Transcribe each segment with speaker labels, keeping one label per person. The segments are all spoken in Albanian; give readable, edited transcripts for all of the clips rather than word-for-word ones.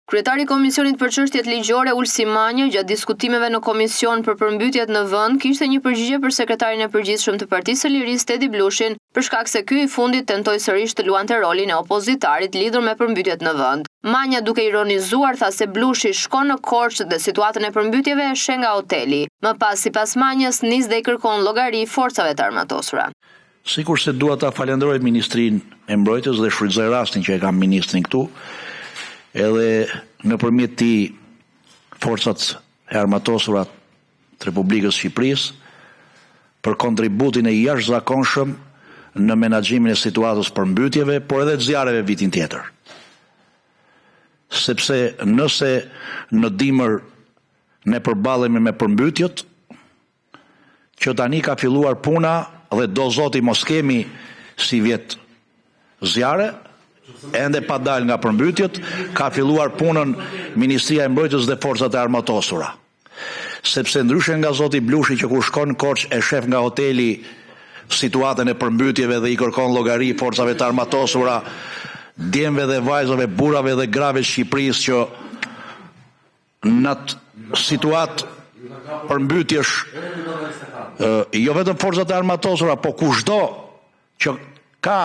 Speaker 1: Kryetari i Komisionit për Çështjet Ligjore Ulsi Manja, gjatë diskutimeve në Komision për përmbytjet në vend, kishte një përgjigje për sekretarin e përgjithshëm të Partisë së Lirisë Tedi Blushin, për shkak se ky i fundit tentoi sërish të luante rolin e opozitarit lidhur me përmbytjet në vend. Manja, duke ironizuar, tha se Blushi shkon në Korçë dhe situatën e përmbytjeve e sheh nga hoteli. Më pas, sipas Manjës, nis dhe i kërkon llogari forcave të armatosura.
Speaker 2: Sikur se dua ta falenderoj Ministrinë e Mbrojtjes dhe shfrytëzoj rastin që e kam ministrin këtu, edhe nëpërmjet tij forcat e armatosura të Republikës Shqipërisë për kontributin e jashtëzakonshëm në menaxhimin e situatës përmbytjeve, por edhe të zjarreve vitin tjetër. Sepse nëse në dimër ne përballemi me përmbytjet, që tani ka filluar puna dhe do zoti mos kemi si vjet zjarre, ende pa dal nga përmbytjet, ka filluar punën Ministria e Mbrojtjes dhe forcat e armatosura. Sepse ndryshe nga zoti Blushi që kur shkon në Korçë e shef nga hoteli situatën e përmbytjeve dhe i kërkon llogari forcave të armatosura, djemve dhe vajzave, burrave dhe grave Shqipërisë që në atë situatë përmbytjesh jo vetëm forcat e armatosura, po kushdo që ka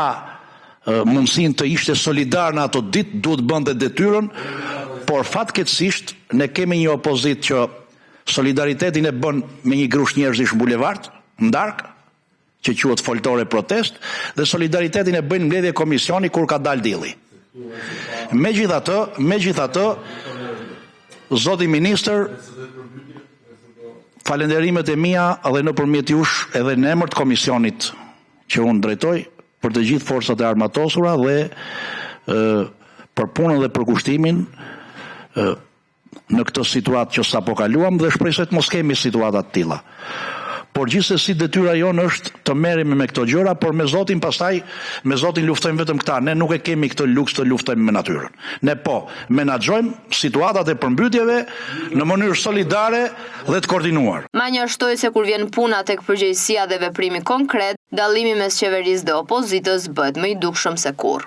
Speaker 2: mundësin të ishte solidar në ato ditë, duhet bënte detyrën, por fatkeqësisht ne kemi një opozit që solidaritetin e bën me një grush njerëzish në bulevard, në darkë, që quhet foltore protest, dhe solidaritetin e bëjnë mbledhje komisioni kur ka dalë dilli. Megjithatë, zoti ministër, falenderimet e mia edhe nëpërmjet jush edhe në emër të komisionit që unë drejtoj, për të gjithë forcat e armatosura dhe për punën dhe për kushtimin në këtë situatë që sapo kaluam dhe shpresoj se të mos kemi situata të tilla. Por gjithsesi detyra jonë është të merremi me këto gjëra, por me Zotin pastaj, me Zotin luftojmë vetëm këta. Ne nuk e kemi këtë luks të luftojmë me natyrën. Ne po menaxhojmë situatat e përmbytjeve në mënyrë solidare dhe të koordinuar.
Speaker 1: Manja shtoi se kur vjen puna tek përgjegjësia dhe veprimi konkret, dallimi mes qeverisë dhe opozitës bëhet më i dukshëm se kurrë.